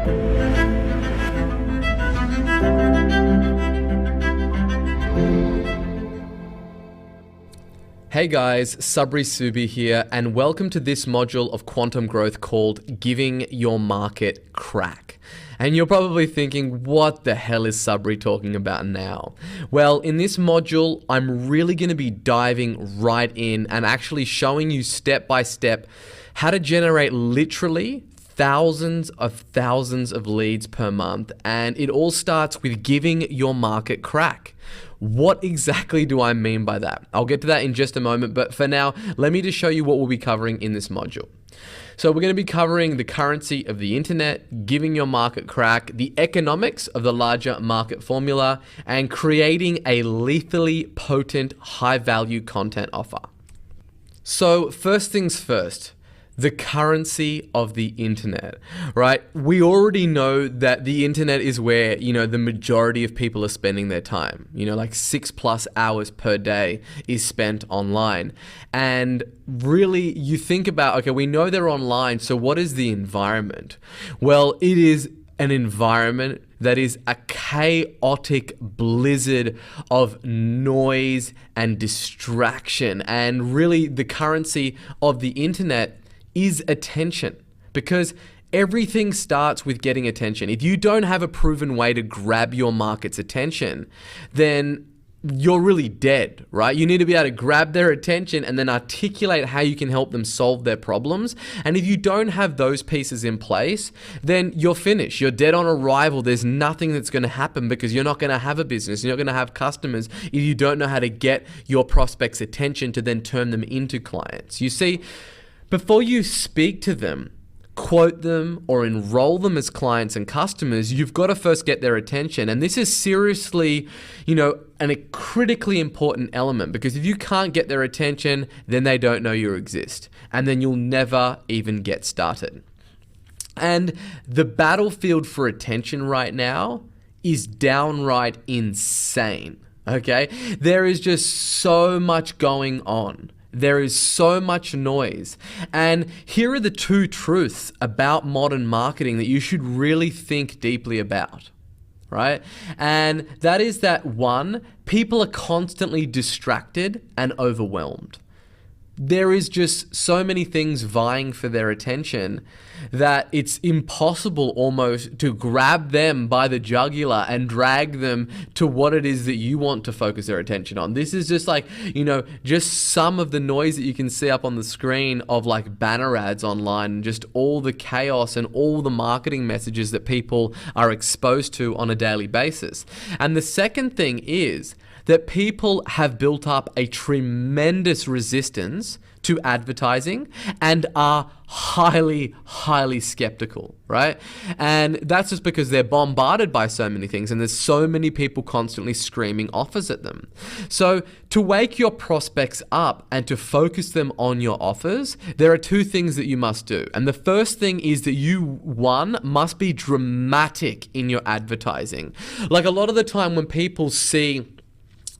Hey guys, Sabri Subi here, and welcome to this module of quantum growth called Giving Your Market Crack. And you're probably thinking, what the hell is Sabri talking about now? Well, in this module, I'm really going to be diving right in and actually showing you step by step how to generate literally thousands of leads per month. And it all starts with giving your market crack. What exactly do I mean by that? I'll get to that in just a moment, but for now, let me just show you what we'll be covering in this module. So we're going to be covering the currency of the internet, giving your market crack, the economics of the larger market formula, and creating a lethally potent high-value content offer. So first things first, the currency of the internet, right? We already know that the internet is where, the majority of people are spending their time. Like 6+ hours per day is spent online. And really, you think about, okay, we know they're online, so what is the environment? Well, it is an environment that is a chaotic blizzard of noise and distraction. And really, the currency of the internet is attention, because everything starts with getting attention. If you don't have a proven way to grab your market's attention, then you're really dead, right? You need to be able to grab their attention and then articulate how you can help them solve their problems. And if you don't have those pieces in place, then you're finished. You're dead on arrival. There's nothing that's going to happen because you're not going to have a business. You're not going to have customers if you don't know how to get your prospects' attention to then turn them into clients. You see, before you speak to them, quote them, or enroll them as clients and customers, you've got to first get their attention. And this is seriously, a critically important element, because if you can't get their attention, then they don't know you exist. And then you'll never even get started. And the battlefield for attention right now is downright insane, okay? There is just so much going on. There is so much noise. And here are the two truths about modern marketing that you should really think deeply about, right? And that is that, one, people are constantly distracted and overwhelmed. There is just so many things vying for their attention that it's impossible almost to grab them by the jugular and drag them to what it is that you want to focus their attention on. This is just like, just some of the noise that you can see up on the screen of like banner ads online, and just all the chaos and all the marketing messages that people are exposed to on a daily basis. And the second thing is that people have built up a tremendous resistance to advertising and are highly, highly skeptical, right? And that's just because they're bombarded by so many things, and there's so many people constantly screaming offers at them. So to wake your prospects up and to focus them on your offers, there are two things that you must do. And the first thing is that you, one, must be dramatic in your advertising. Like a lot of the time when people see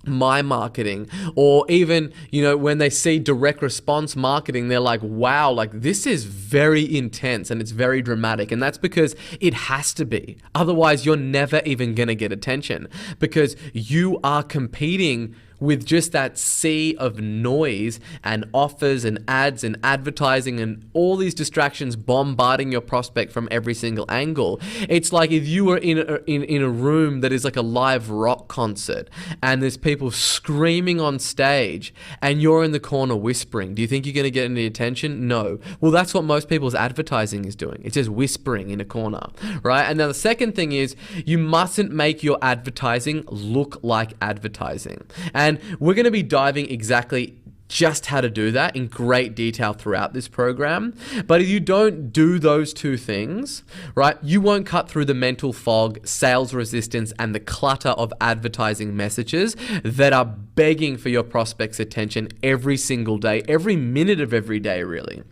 my marketing, or even, when they see direct response marketing, they're like, wow, like this is very intense and it's very dramatic. And that's because it has to be. Otherwise, you're never even going to get attention, because you are competing with just that sea of noise and offers and ads and advertising and all these distractions bombarding your prospect from every single angle. It's like if you were in a room that is like a live rock concert and there's people screaming on stage and you're in the corner whispering. Do you think you're going to get any attention? No. Well, that's what most people's advertising is doing. It's just whispering in a corner, right? And now the second thing is you mustn't make your advertising look like advertising. And we're going to be diving exactly just how to do that in great detail throughout this program. But if you don't do those two things, right, you won't cut through the mental fog, sales resistance, and the clutter of advertising messages that are begging for your prospects' attention every single day, every minute of every day, really.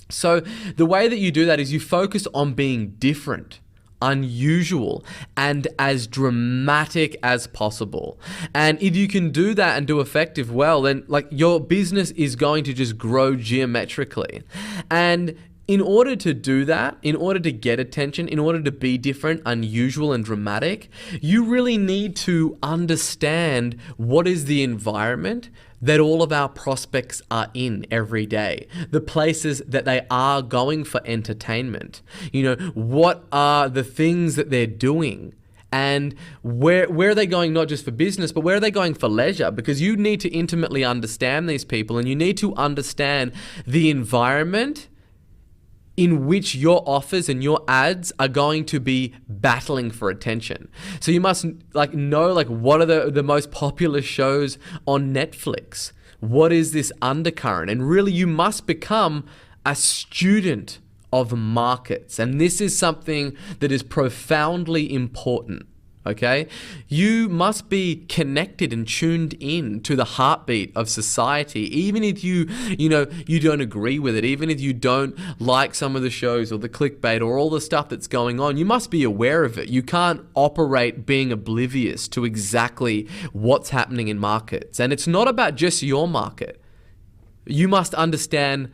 So the way that you do that is you focus on being different, unusual, and as dramatic as possible. And if you can do that and do effective well, then like your business is going to just grow geometrically. And in order to do that, in order to get attention, in order to be different, unusual, and dramatic, you really need to understand what is the environment that all of our prospects are in every day, the places that they are going for entertainment. What are the things that they're doing? And where are they going, not just for business, but where are they going for leisure? Because you need to intimately understand these people, and you need to understand the environment in which your offers and your ads are going to be battling for attention. So you must know what are the most popular shows on Netflix? What is this undercurrent? And really you must become a student of markets. And this is something that is profoundly important. Okay? You must be connected and tuned in to the heartbeat of society, even if you don't agree with it, even if you don't like some of the shows or the clickbait or all the stuff that's going on. You must be aware of it. You can't operate being oblivious to exactly what's happening in markets. And it's not about just your market. You must understand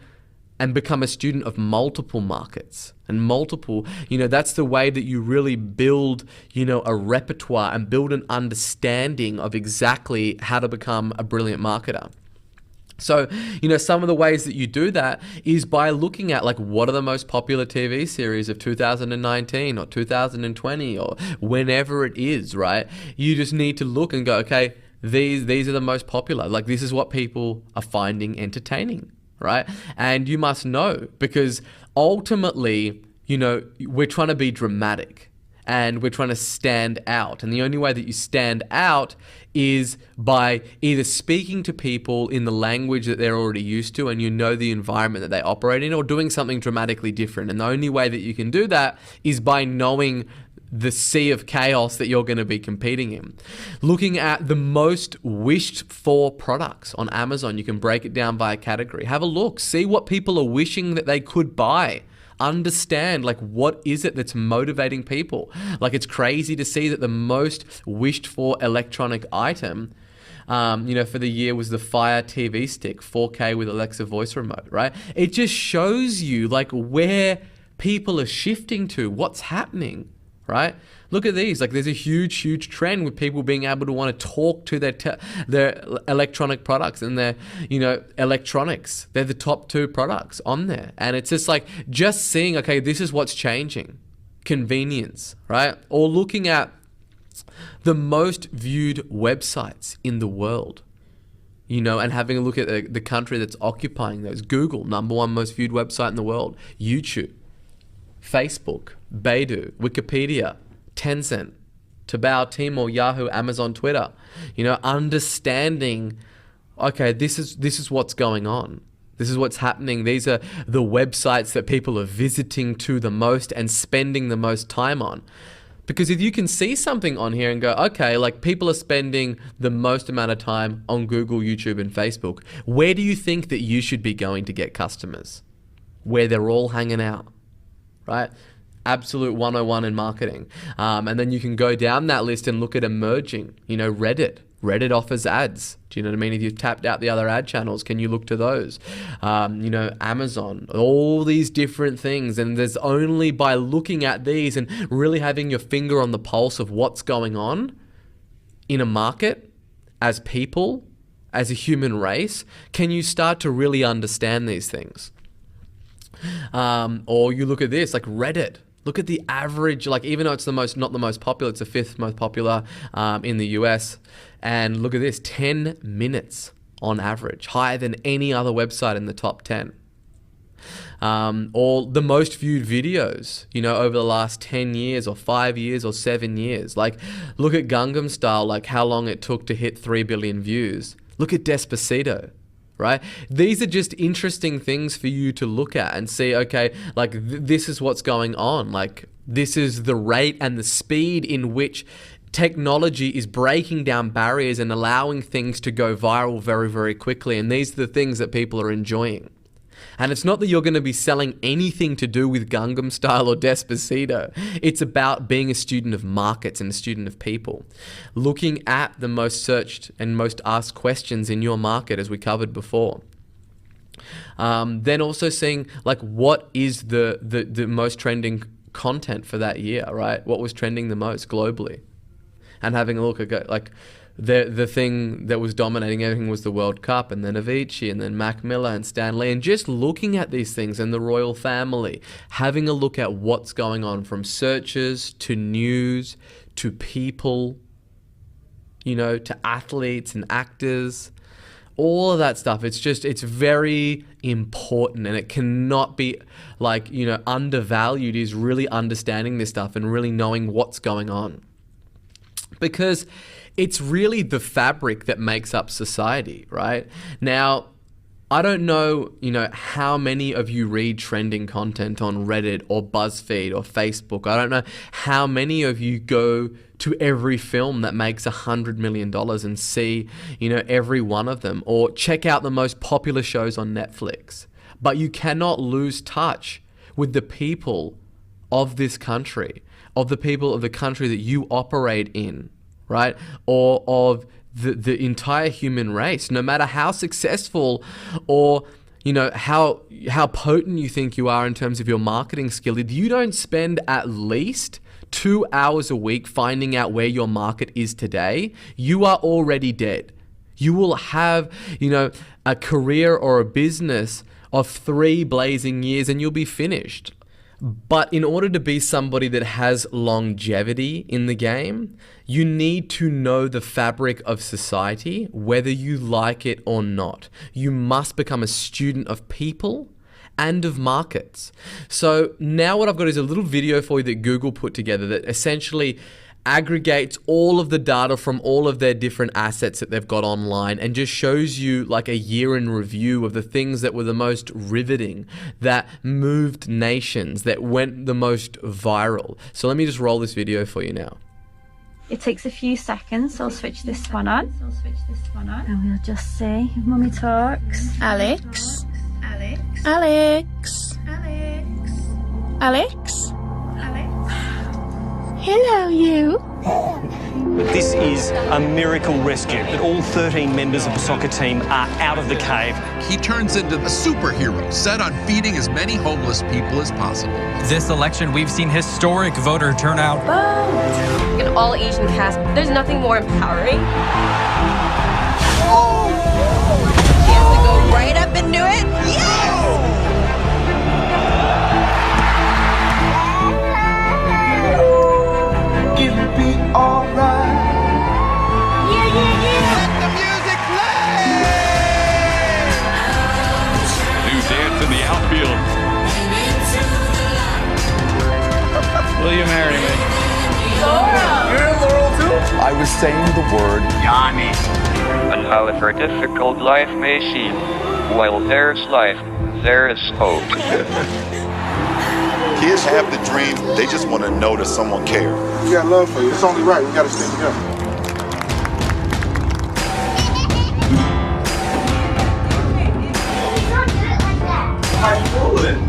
and become a student of multiple markets and multiple, that's the way that you really build, a repertoire and build an understanding of exactly how to become a brilliant marketer. So, some of the ways that you do that is by looking at what are the most popular TV series of 2019 or 2020 or whenever it is, right? You just need to look and go, okay, these are the most popular. This is what people are finding entertaining. Right? And you must know, because ultimately, we're trying to be dramatic and we're trying to stand out. And the only way that you stand out is by either speaking to people in the language that they're already used to and the environment that they operate in, or doing something dramatically different. And the only way that you can do that is by knowing the sea of chaos that you're going to be competing in. Looking at the most wished for products on Amazon, you can break it down by a category. Have a look, see what people are wishing that they could buy. Understand what is it that's motivating people. It's crazy to see that the most wished for electronic item for the year was the Fire TV Stick, 4K with Alexa voice remote, right? It just shows you where people are shifting to, what's happening. Right? Look at these. There's a huge trend with people being able to want to talk to their electronic products and their, electronics. They're the top 2 products on there. And it's just seeing, okay, this is what's changing. Convenience, right? Or looking at the most viewed websites in the world. And having a look at the country that's occupying those. Google, #1 most viewed website in the world. YouTube, Facebook, Baidu, Wikipedia, Tencent, Taobao, Tmall, Yahoo, Amazon, Twitter. Understanding, okay, this is what's going on. This is what's happening. These are the websites that people are visiting to the most and spending the most time on. Because if you can see something on here and go, okay, people are spending the most amount of time on Google, YouTube, and Facebook, where do you think that you should be going to get customers? Where they're all hanging out. Right? Absolute 101 in marketing. And then you can go down that list and look at emerging, Reddit. Reddit offers ads. Do you know what I mean? If you've tapped out the other ad channels, can you look to those? Amazon, all these different things. And there's only by looking at these and really having your finger on the pulse of what's going on in a market, as people, as a human race, can you start to really understand these things. Or you look at this, Reddit. Look at the average, even though it's not the most popular, it's the 5th most popular in the US. And look at this, 10 minutes on average, higher than any other website in the top 10. Or the most viewed videos, over the last 10 years or 5 years or 7 years. Look at Gangnam Style, how long it took to hit 3 billion views. Look at Despacito. Right? These are just interesting things for you to look at and see, okay, this is what's going on. This is the rate and the speed in which technology is breaking down barriers and allowing things to go viral very, very quickly. And these are the things that people are enjoying. And it's not that you're going to be selling anything to do with Gangnam Style or Despacito. It's about being a student of markets and a student of people. Looking at the most searched and most asked questions in your market, as we covered before. Then also seeing like what is the most trending content for that year, right? What was trending the most globally, and having a look at like the thing that was dominating everything was the World Cup, and then Avicii, and then Mac Miller and Stan Lee, and just looking at these things and the royal family, having a look at what's going on from searches to news to people, you know, to athletes and actors, all of that stuff. It's very important, and it cannot be like, you know, undervalued, is really understanding this stuff and really knowing what's going on. Because it's really the fabric that makes up society, right? Now, I don't know, you know, how many of you read trending content on Reddit or BuzzFeed or Facebook. I don't know how many of you go to every film that makes $100 million and see, you know, every one of them, or check out the most popular shows on Netflix. But you cannot lose touch with the people of this country, of the people of the country that you operate in, right? Or of the entire human race, no matter how successful or, you know, how potent you think you are in terms of your marketing skill. If you don't spend at least 2 hours a week finding out where your market is today, you are already dead. You will have, you know, a career or a business of 3 blazing years and you'll be finished. But in order to be somebody that has longevity in the game, you need to know the fabric of society, whether you like it or not. You must become a student of people and of markets. So now what I've got is a little video for you that Google put together that essentially aggregates all of the data from all of their different assets that they've got online and just shows you like a year in review of the things that were the most riveting, that moved nations, that went the most viral. So let me just roll this video for you now. It takes a few seconds, so I'll switch this one on. And we'll just see if Mummy talks. Alex? Alex? Hello, you. This is a miracle rescue, that all 13 members of the soccer team are out of the cave. He turns into a superhero set on feeding as many homeless people as possible. This election, we've seen historic voter turnout. An all-Asian cast, there's nothing more empowering. He has to go right up and do it. Yes! It'll be alright. Yeah. Let the music play! New dance in the outfield. Will you marry me? You're in Laurel too? I was saying the word Yanni. And however difficult life may seem, while there's life, there is hope. Kids have the dream, they just want to know that someone cares. We got love for you. It's only right. We got to stay together. I'm fooling.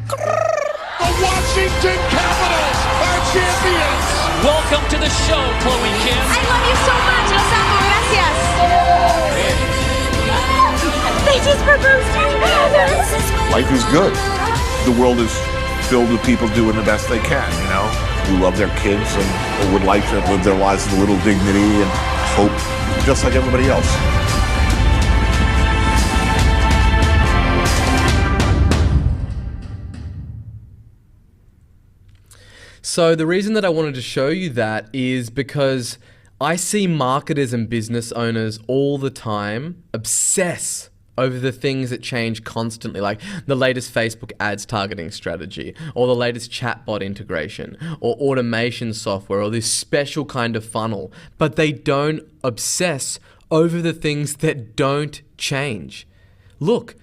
The Washington Capitals are champions! Welcome to the show, Chloe Kim. I love you so much. Los amo. Gracias. They just proposed to each other. Life is good. The world is filled with people doing the best they can, you know, who love their kids and would like to live their lives with a little dignity and hope, just like everybody else. So the reason that I wanted to show you that is because I see marketers and business owners all the time obsess over the things that change constantly, like the latest Facebook ads targeting strategy, or the latest chatbot integration, or automation software, or this special kind of funnel, but they don't obsess over the things that don't change. Look,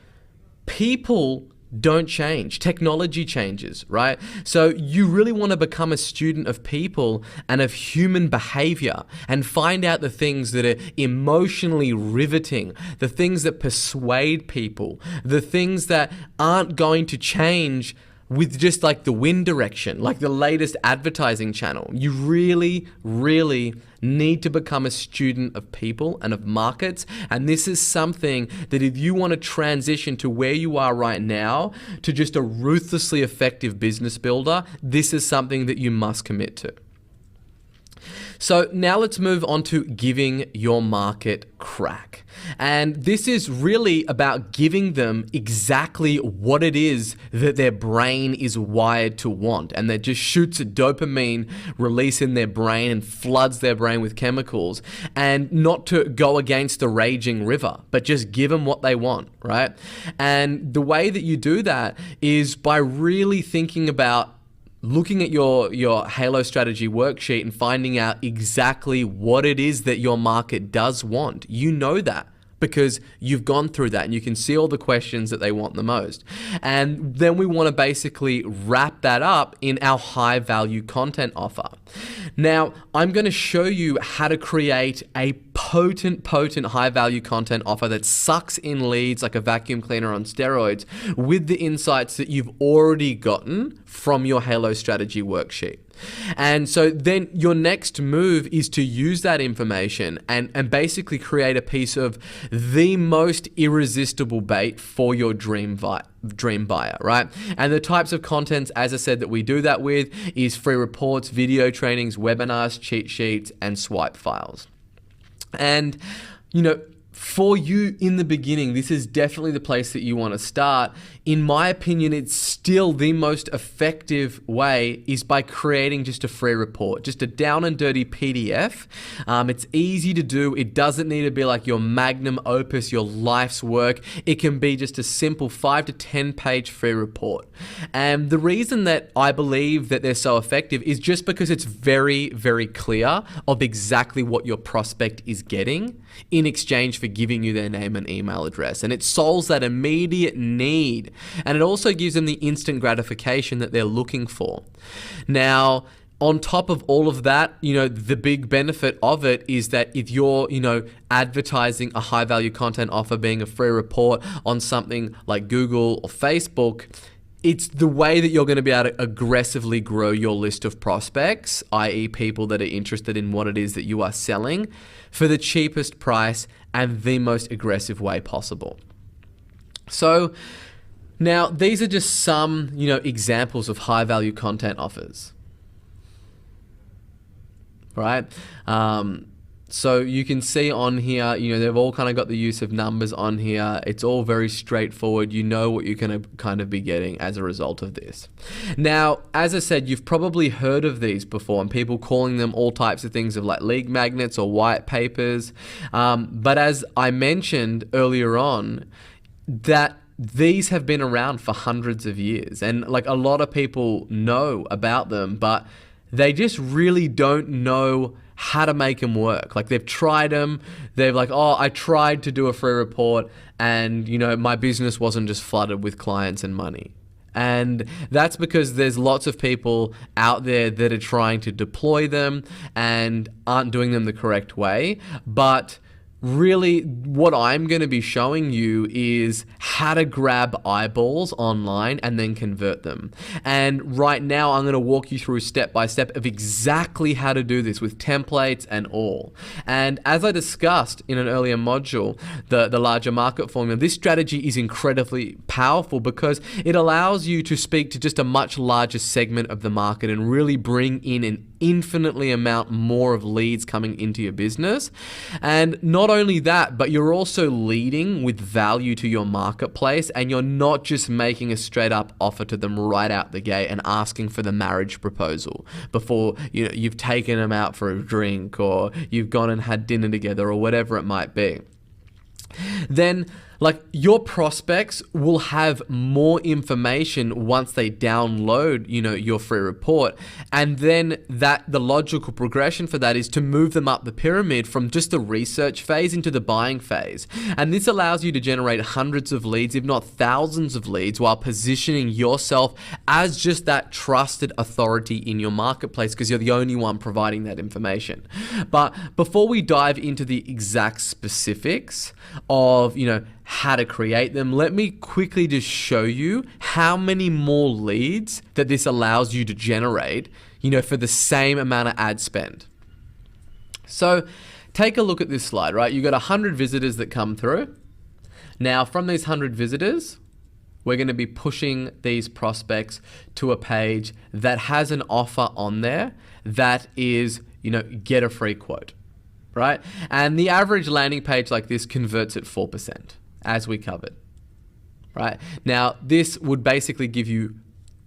people don't change. Technology changes, right? So you really want to become a student of people and of human behavior and find out the things that are emotionally riveting, the things that persuade people, the things that aren't going to change with just like the wind direction, like the latest advertising channel. You really, really need to become a student of people and of markets. And this is something that if you want to transition to where you are right now, to just a ruthlessly effective business builder, this is something that you must commit to. So now let's move on to giving your market crack. And this is really about giving them exactly what it is that their brain is wired to want. And that just shoots a dopamine release in their brain and floods their brain with chemicals. And not to go against the raging river, but just give them what they want, right? And the way that you do that is by really thinking about looking at your Halo strategy worksheet and finding out exactly what it is that your market does want. You know that because you've gone through that and you can see all the questions that they want the most. And then we want to basically wrap that up in our high value content offer. Now, I'm going to show you how to create a potent high value content offer that sucks in leads like a vacuum cleaner on steroids with the insights that you've already gotten from your Halo strategy worksheet. And so then your next move is to use that information and basically create a piece of the most irresistible bait for your dream buyer, right? And the types of contents, as I said, that we do that with is free reports, video trainings, webinars, cheat sheets, and swipe files. And, you know, for you in the beginning, this is definitely the place that you want to start. In my opinion, it's still the most effective way is by creating just a free report, just a down and dirty PDF. It's easy to do. It doesn't need to be like your magnum opus, your life's work. It can be just a simple 5 to 10 page free report. And the reason that I believe that they're so effective is just because it's very, very clear of exactly what your prospect is getting in exchange for giving you their name and email address. And it solves that immediate need. And it also gives them the instant gratification that they're looking for. Now, on top of all of that, you know, the big benefit of it is that if you're, you know, advertising a high value content offer being a free report on something like Google or Facebook, it's the way that you're going to be able to aggressively grow your list of prospects, i.e. people that are interested in what it is that you are selling for the cheapest price and the most aggressive way possible. So now these are just some, you know, examples of high value content offers, right? So you can see on here, you know, they've all kind of got the use of numbers on here. It's all very straightforward. You know what you're going to kind of be getting as a result of this. Now, as I said, you've probably heard of these before and people calling them all types of things of like lead magnets or white papers. But as I mentioned earlier on, that these have been around for hundreds of years and like a lot of people know about them, but they just really don't know how to make them work. Like they've tried them, they've like, oh, I tried to do a free report and, you know, my business wasn't just flooded with clients and money. And that's because there's lots of people out there that are trying to deploy them and aren't doing them the correct way. But really, what I'm going to be showing you is how to grab eyeballs online and then convert them. And right now, I'm going to walk you through step by step of exactly how to do this with templates and all. And as I discussed in an earlier module, the larger market formula, this strategy is incredibly powerful because it allows you to speak to just a much larger segment of the market and really bring in an infinitely amount more of leads coming into your business. And not only that, but you're also leading with value to your marketplace and you're not just making a straight up offer to them right out the gate and asking for the marriage proposal before you've taken them out for a drink or you've gone and had dinner together or whatever it might be. Then like your prospects will have more information once they download, your free report. And then the logical progression for that is to move them up the pyramid from just the research phase into the buying phase. And this allows you to generate hundreds of leads, if not thousands of leads, while positioning yourself as just that trusted authority in your marketplace because you're the only one providing that information. But before we dive into the exact specifics of, how to create them, let me quickly just show you how many more leads that this allows you to generate, for the same amount of ad spend. So take a look at this slide, right? You got 100 visitors that come through. Now, from these 100 visitors, we're going to be pushing these prospects to a page that has an offer on there that is, get a free quote, right? And the average landing page like this converts at 4%, as we covered, right? Now, this would basically give you,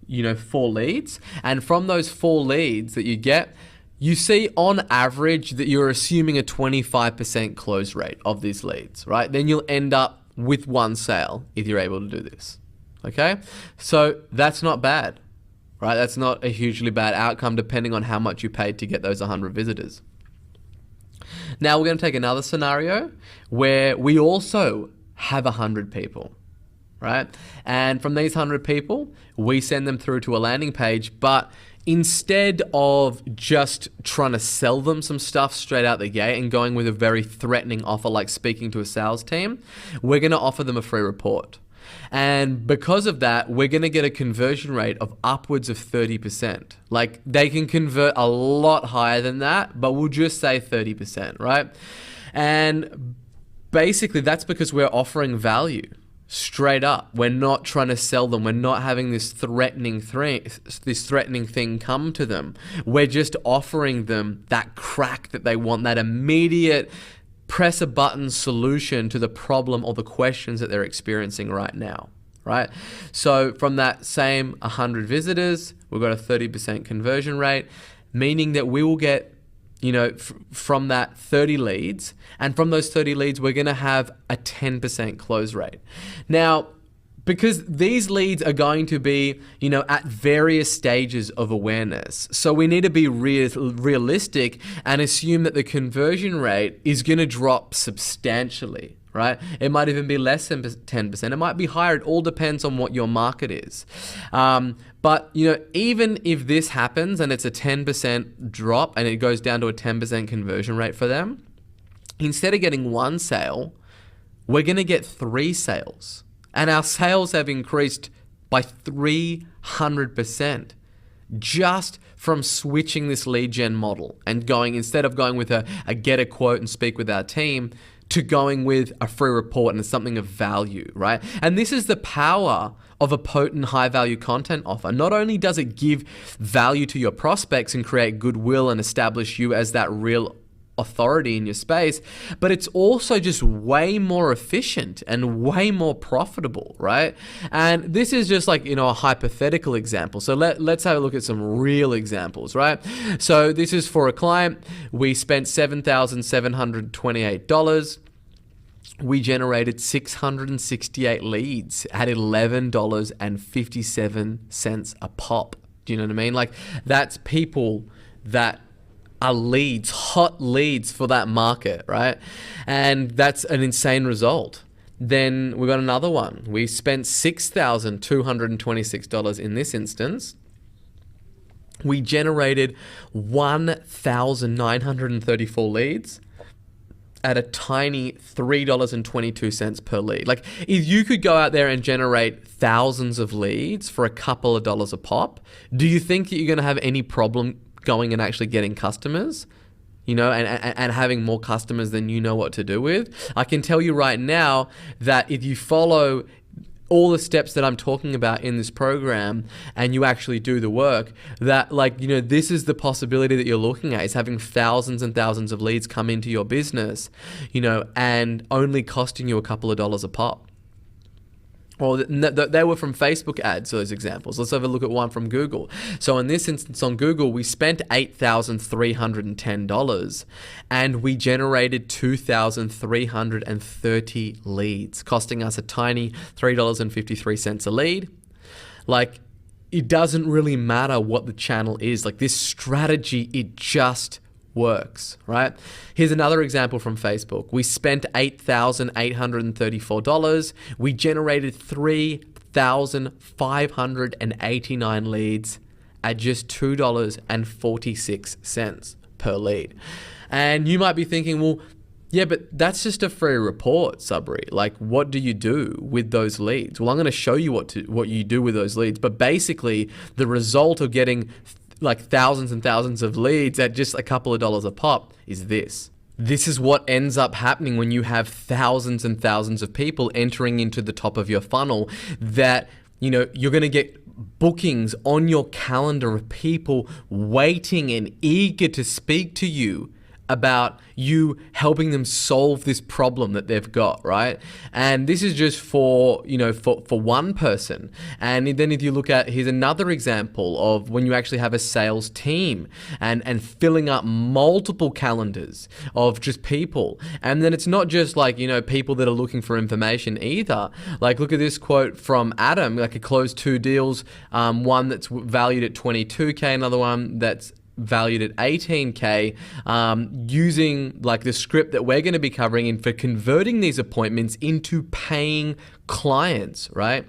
4 leads. And from those 4 leads that you get, you see on average that you're assuming a 25% close rate of these leads, right? Then you'll end up with 1 sale if you're able to do this, okay? So that's not bad, right? That's not a hugely bad outcome depending on how much you paid to get those 100 visitors. Now we're going to take another scenario where we also have 100 people, right? And from these 100 people, we send them through to a landing page, but instead of just trying to sell them some stuff straight out the gate and going with a very threatening offer like speaking to a sales team, we're going to offer them a free report. And because of that, we're going to get a conversion rate of upwards of 30%. Like they can convert a lot higher than that, but we'll just say 30%, right? And basically that's because we're offering value. Straight up, we're not trying to sell them. We're not having this threatening thing come to them. We're just offering them that crack that they want, that immediate press a button solution to the problem or the questions that they're experiencing right now, right? So from that same 100 visitors, we've got a 30% conversion rate, meaning that we will get from that 30 leads, and from those 30 leads, we're going to have a 10% close rate. Now, because these leads are going to be, at various stages of awareness. So we need to be realistic and assume that the conversion rate is going to drop substantially, right? It might even be less than 10%. It might be higher. It all depends on what your market is. But, even if this happens and it's a 10% drop and it goes down to a 10% conversion rate for them, instead of getting 1 sale, we're going to get 3 sales. And our sales have increased by 300% just from switching this lead gen model and instead of going with a get a quote and speak with our team, to going with a free report and something of value, right? And this is the power of a potent high value content offer. Not only does it give value to your prospects and create goodwill and establish you as that real authority in your space, but it's also just way more efficient and way more profitable, right? And this is just like, a hypothetical example. So let's have a look at some real examples, right? So this is for a client. We spent $7,728. We generated 668 leads at $11.57 a pop. Do you know what I mean? Like that's people that are leads, hot leads for that market, right? And that's an insane result. Then we got another one. We spent $6,226 in this instance. We generated 1,934 leads at a tiny $3.22 per lead. Like if you could go out there and generate thousands of leads for a couple of dollars a pop, do you think that you're going to have any problem going and actually getting customers, and having more customers than you know what to do with? I can tell you right now that if you follow all the steps that I'm talking about in this program and you actually do the work, that this is the possibility that you're looking at, is having thousands and thousands of leads come into your business, and only costing you a couple of dollars a pop. Well, they were from Facebook ads, those examples. Let's have a look at one from Google. So in this instance on Google, we spent $8,310 and we generated 2,330 leads, costing us a tiny $3.53 a lead. Like, it doesn't really matter what the channel is. Like this strategy, it just works, right? Here's another example from Facebook. We spent $8,834. We generated 3,589 leads at just $2.46 per lead. And you might be thinking, well, Yeah, but that's just a free report, Sabri. Like, what do you do with those leads? Well, I'm going to show you what you do with those leads. But basically, the result of getting like thousands and thousands of leads at just a couple of dollars a pop is this. This is what ends up happening when you have thousands and thousands of people entering into the top of your funnel, that, you know, you're going to get bookings on your calendar of people waiting and eager to speak to you about you helping them solve this problem that they've got, right? And this is just for, you know, for one person. And then if you look at, here's another example of when you actually have a sales team and filling up multiple calendars of just people. And then it's not just like, you know, people that are looking for information either. Like, look at this quote from Adam, like, he closed 2 deals, one that's valued at 22K, another one that's valued at 18K, using like the script that we're going to be covering in for converting these appointments into paying clients, right?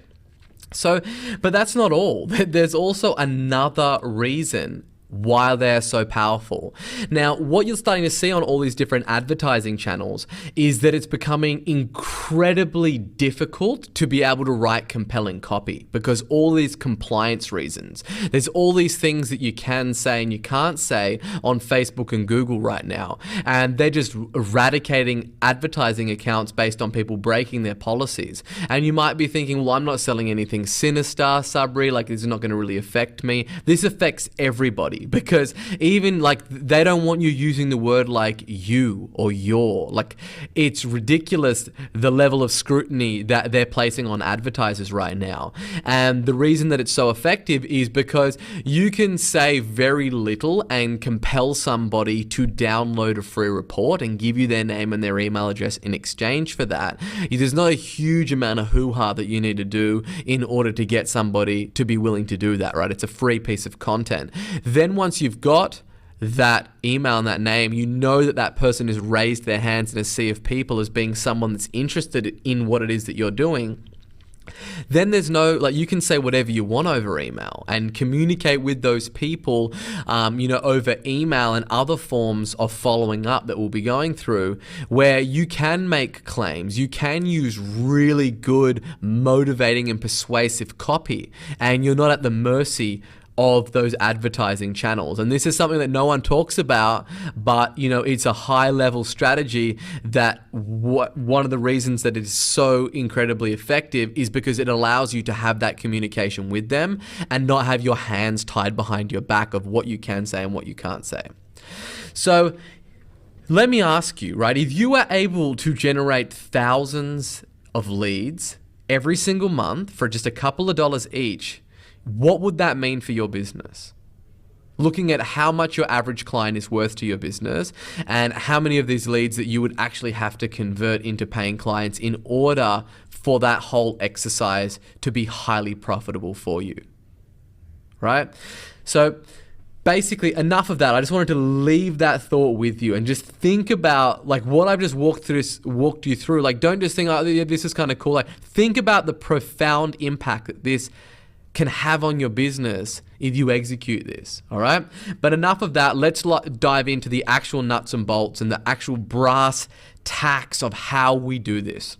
So, but that's not all. There's also another reason why they're so powerful. Now, what you're starting to see on all these different advertising channels is that it's becoming incredibly difficult to be able to write compelling copy, because all these compliance reasons. There's all these things that you can say and you can't say on Facebook and Google right now, and they're just eradicating advertising accounts based on people breaking their policies. And you might be thinking, well, I'm not selling anything sinister, Sabri, like this is not going to really affect me. This affects everybody, because even like they don't want you using the word like you or your. Like, it's ridiculous the level of scrutiny that they're placing on advertisers right now. And the reason that it's so effective is because you can say very little and compel somebody to download a free report and give you their name and their email address in exchange for that. There's not a huge amount of hoo-ha that you need to do in order to get somebody to be willing to do that, right? It's a free piece of content. Then once you've got that email and that name, you know that that person has raised their hands in a sea of people as being someone that's interested in what it is that you're doing. Then there's no, like, you can say whatever you want over email and communicate with those people, you know, over email and other forms of following up that we'll be going through, where you can make claims, you can use really good, motivating and persuasive copy, and you're not at the mercy of those advertising channels. And this is something that no one talks about, but you know, it's a high level strategy that one of the reasons that it is so incredibly effective is because it allows you to have that communication with them and not have your hands tied behind your back of what you can say and what you can't say. So let me ask you, right, if you are able to generate thousands of leads every single month for just a couple of dollars each, what would that mean for your business? Looking at how much your average client is worth to your business and how many of these leads that you would actually have to convert into paying clients in order for that whole exercise to be highly profitable for you, right? So basically, enough of that. I just wanted to leave that thought with you and just think about like what I've just walked you through. Like, don't just think, oh, yeah, this is kind of cool. Like, think about the profound impact that this can have on your business if you execute this, all right? But enough of that. Let's dive into the actual nuts and bolts and the actual brass tacks of how we do this.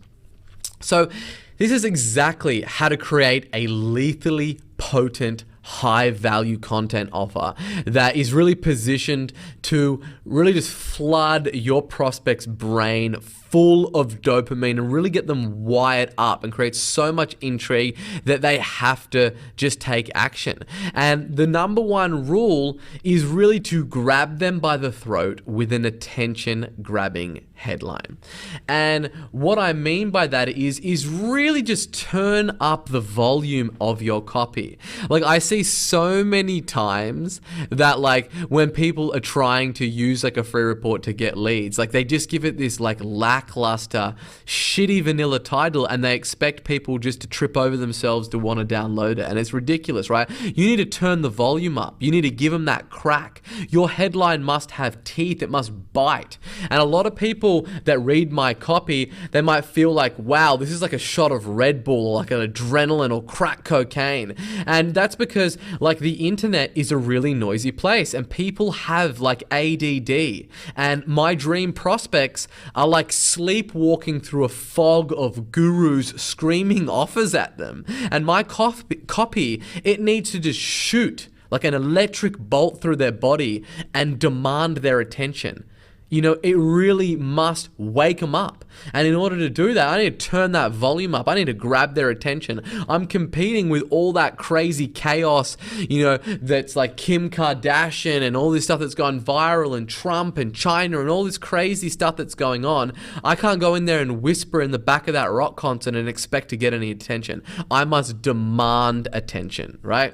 So this is exactly how to create a lethally potent, high value content offer that is really positioned to really just flood your prospect's brain full of dopamine and really get them wired up and create so much intrigue that they have to just take action. And the number one rule is really to grab them by the throat with an attention grabbing headline. And what I mean by that is really just turn up the volume of your copy. Like, I see so many times that like when people are trying to use like a free report to get leads, like they just give it this like lackluster, shitty vanilla title and they expect people just to trip over themselves to want to download it. And it's ridiculous, right? You need to turn the volume up. You need to give them that crack. Your headline must have teeth. It must bite. And a lot of people people that read my copy, they might feel like, wow, this is like a shot of Red Bull or like an adrenaline or crack cocaine. And that's because like the internet is a really noisy place and people have like ADD. And my dream prospects are like sleepwalking through a fog of gurus screaming offers at them. And my copy, it needs to just shoot like an electric bolt through their body and demand their attention. You know, it really must wake them up. And in order to do that, I need to turn that volume up. I need to grab their attention. I'm competing with all that crazy chaos, you know, that's like Kim Kardashian and all this stuff that's gone viral and Trump and China and all this crazy stuff that's going on. I can't go in there and whisper in the back of that rock concert and expect to get any attention. I must demand attention, right?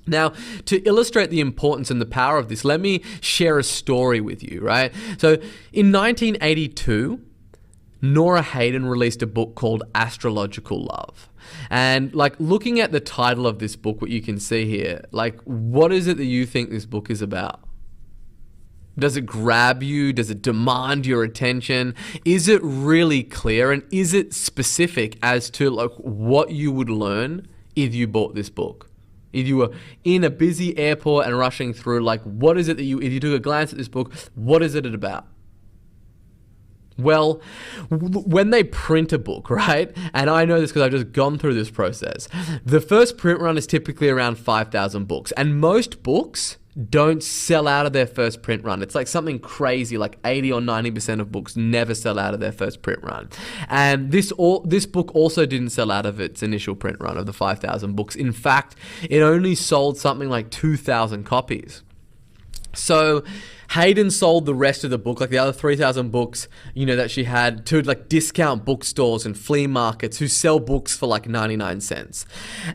Now, to illustrate the importance and the power of this, let me share a story with you, right? So, in 1982, Nora Hayden released a book called Astrological Love. And, like, looking at the title of this book, what you can see here, like, what is it that you think this book is about? Does it grab you? Does it demand your attention? Is it really clear? And is it specific as to, like, what you would learn if you bought this book? If you were in a busy airport and rushing through, like, what is it that if you took a glance at this book, what is it about? Well, when they print a book, right? And I know this because I've just gone through this process. The first print run is typically around 5,000 books. And most books don't sell out of their first print run. It's like something crazy, like 80 or 90% of books never sell out of their first print run. And this book also didn't sell out of its initial print run of the 5,000 books. In fact, it only sold something like 2,000 copies. So Hayden sold the rest of the book, like the other 3,000 books, you know, that she had to like discount bookstores and flea markets who sell books for like 99 cents.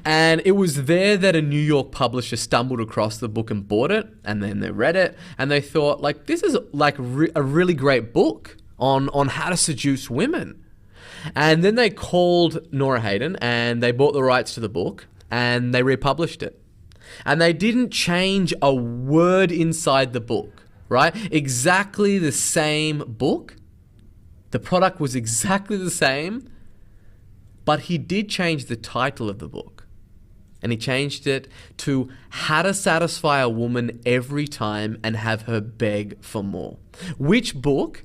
And it was there that a New York publisher stumbled across the book and bought it. And then they read it and they thought, like, this is like a really great book on how to seduce women. And then they called Nora Hayden and they bought the rights to the book and they republished it. And they didn't change a word inside the book, right? Exactly the same book. The product was exactly the same, but he did change the title of the book. And he changed it to How to Satisfy a Woman Every Time and Have Her Beg for More. Which book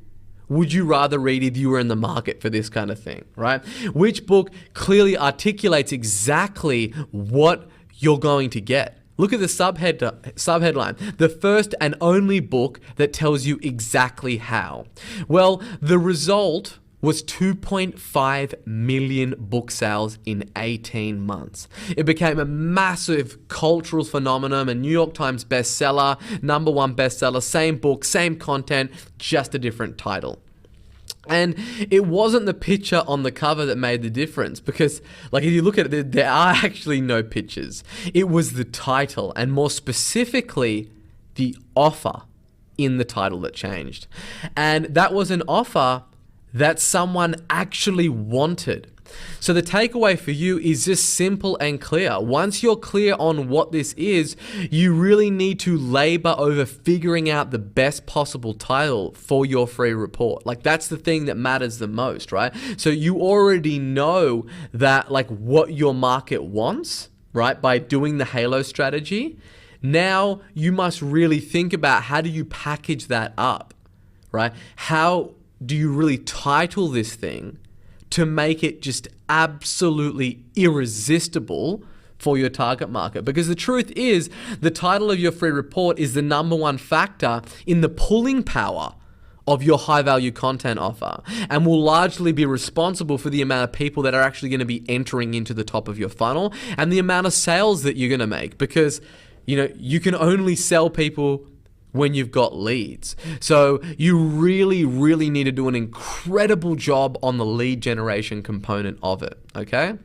would you rather read if you were in the market for this kind of thing, right? Which book clearly articulates exactly what you're going to get? Look at the subheadline, the first and only book that tells you exactly how. Well, the result was 2.5 million book sales in 18 months. It became a massive cultural phenomenon, a New York Times bestseller, #1 bestseller, same book, same content, just a different title. And it wasn't the picture on the cover that made the difference because, like, if you look at it, there are actually no pictures. It was the title and more specifically, the offer in the title that changed. And that was an offer that someone actually wanted. So the takeaway for you is just simple and clear. Once you're clear on what this is, you really need to labor over figuring out the best possible title for your free report. Like, that's the thing that matters the most, right? So you already know that, like, what your market wants, right? By doing the Halo strategy. Now you must really think about how do you package that up, right? How do you really title this thing to make it just absolutely irresistible for your target market? Because the truth is, the title of your free report is the #1 factor in the pulling power of your high value content offer and will largely be responsible for the amount of people that are actually going to be entering into the top of your funnel and the amount of sales that you're going to make, because, you know, you can only sell people when you've got leads. So you really, really need to do an incredible job on the lead generation component of it, okay?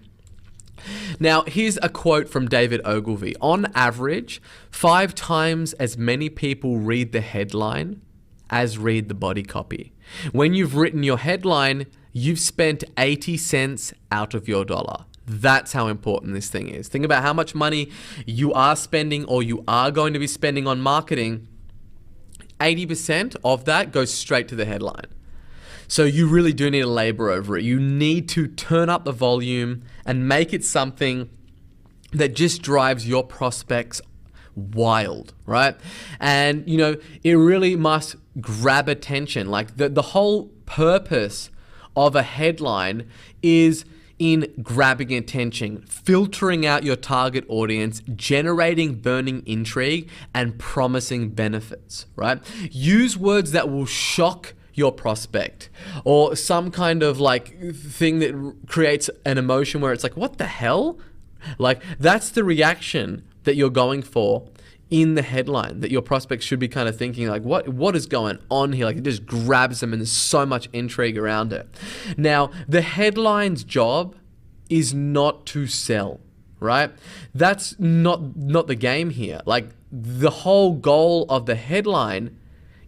Now, here's a quote from David Ogilvy. On average, 5 times as many people read the headline as read the body copy. When you've written your headline, you've spent 80 cents out of your dollar. That's how important this thing is. Think about how much money you are spending or you are going to be spending on marketing. 80% of that goes straight to the headline. So you really do need to labor over it. You need to turn up the volume and make it something that just drives your prospects wild, right? And, you know, it really must grab attention. Like the whole purpose of a headline is in grabbing attention, filtering out your target audience, generating burning intrigue, and promising benefits, right? Use words that will shock your prospect, or some kind of like thing that creates an emotion where it's like, what the hell? Like, that's the reaction that you're going for in the headline, that your prospects should be kind of thinking like, what is going on here? Like, it just grabs them and there's so much intrigue around it. Now, the headline's job is not to sell, right? That's not the game here. Like, the whole goal of the headline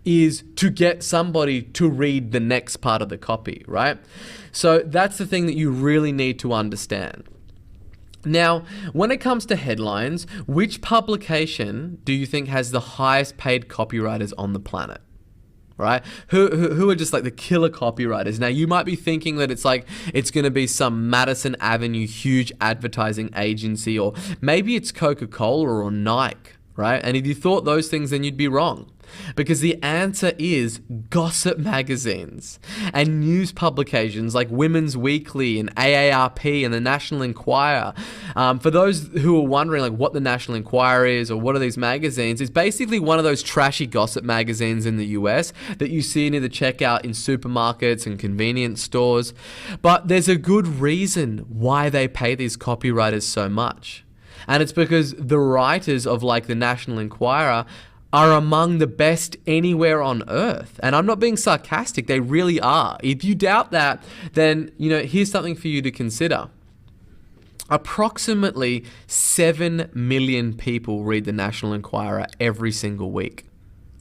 is to get somebody to read the next part of the copy, right? So that's the thing that you really need to understand. Now, when it comes to headlines, which publication do you think has the highest paid copywriters on the planet? Right? Who are just like the killer copywriters? Now, you might be thinking that it's going to be some Madison Avenue huge advertising agency, or maybe it's Coca-Cola or Nike, right? And if you thought those things, then you'd be wrong. Because the answer is gossip magazines and news publications like Women's Weekly and AARP and the National Enquirer. For those who are wondering like what the National Enquirer is or what are these magazines, it's basically one of those trashy gossip magazines in the US that you see near the checkout in supermarkets and convenience stores. But there's a good reason why they pay these copywriters so much. And it's because the writers of like the National Enquirer are among the best anywhere on earth. And I'm not being sarcastic, they really are. If you doubt that, then, you know, here's something for you to consider. Approximately 7 million people read the National Enquirer every single week,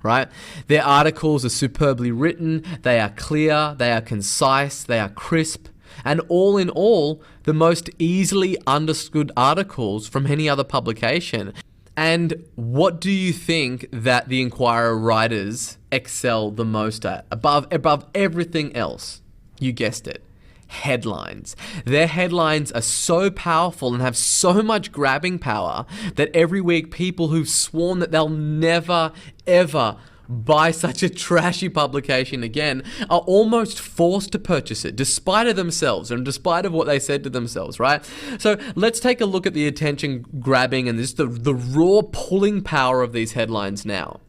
right? Their articles are superbly written, they are clear, they are concise, they are crisp, and all in all, the most easily understood articles from any other publication. And what do you think that the Enquirer writers excel the most at? Above everything else, you guessed it, headlines. Their headlines are so powerful and have so much grabbing power that every week people who've sworn that they'll never, ever buy such a trashy publication again are almost forced to purchase it, despite of themselves and despite of what they said to themselves, right? So let's take a look at the attention grabbing and the raw pulling power of these headlines now.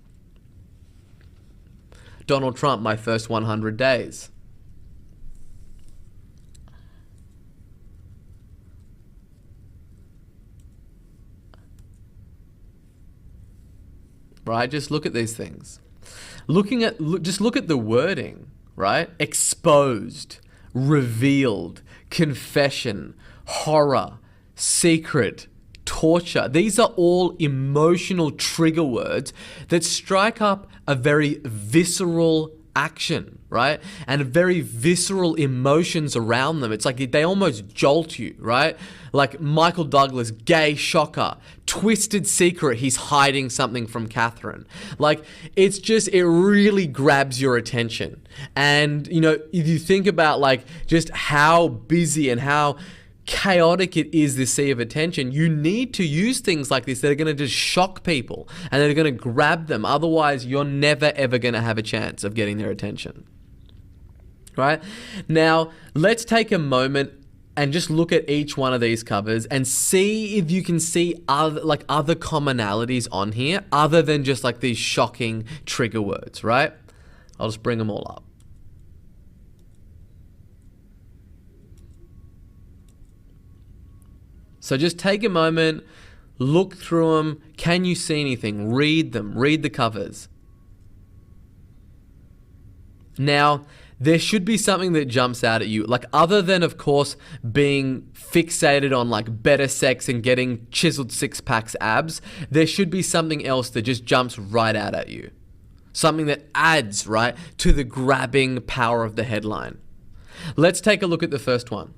Donald Trump, my first 100 days. Right? Just look at these things. Just look at the wording, right? Exposed, revealed, confession, horror, secret, torture. These are all emotional trigger words that strike up a very visceral action, right? And very visceral emotions around them. It's like they almost jolt you, right? Like Michael Douglas, gay shocker, twisted secret, he's hiding something from Catherine. Like, it's just, it really grabs your attention. And, you know, if you think about like just how busy and how chaotic it is, this sea of attention, you need to use things like this that are going to just shock people and they're going to grab them. Otherwise, you're never ever going to have a chance of getting their attention. Right? Now, let's take a moment and just look at each one of these covers and see if you can see other commonalities on here other than just like these shocking trigger words, right? I'll just bring them all up. So just take a moment, look through them. Can you see anything? Read them. Read the covers. Now, there should be something that jumps out at you, like other than, of course, being fixated on like better sex and getting chiseled six-packs abs, there should be something else that just jumps right out at you. Something that adds, right, to the grabbing power of the headline. Let's take a look at the first one.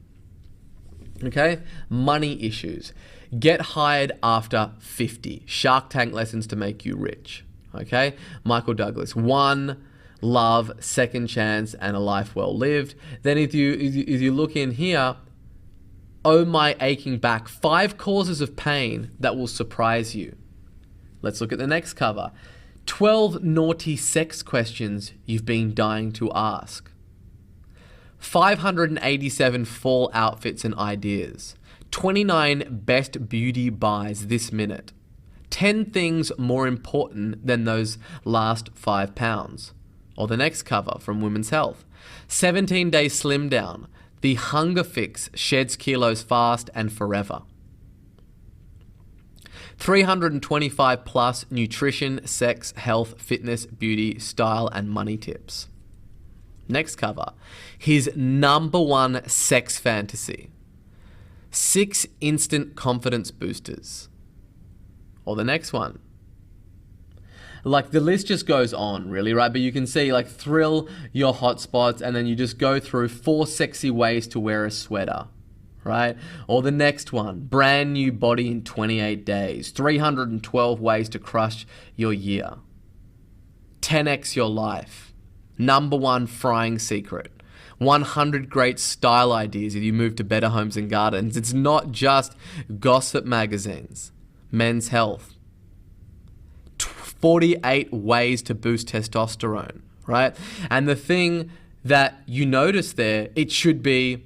Okay, money issues. Get hired after 50. Shark Tank lessons to make you rich. Okay, Michael Douglas. One love, second chance, and a life well lived. Then if you look in here, oh my aching back, 5 causes of pain that will surprise you. Let's look at the next cover. 12 naughty sex questions you've been dying to ask. 587 fall outfits and ideas. 29 best beauty buys this minute. 10 things more important than those last 5 pounds. Or the next cover from Women's Health. 17-day slim down. The hunger fix sheds kilos fast and forever. 325 plus nutrition, sex, health, fitness, beauty, style, and money tips. Next cover. His #1 sex fantasy. 6 instant confidence boosters. Or the next one. Like, the list just goes on, really, right? But you can see, like, thrill your hotspots, and then you just go through 4 sexy ways to wear a sweater, right? Or the next one, brand new body in 28 days, 312 ways to crush your year, 10x your life, #1 frying secret, 100 great style ideas if you move to Better Homes and Gardens. It's not just gossip magazines, Men's Health, 48 ways to boost testosterone, right? And the thing that you notice there, it should be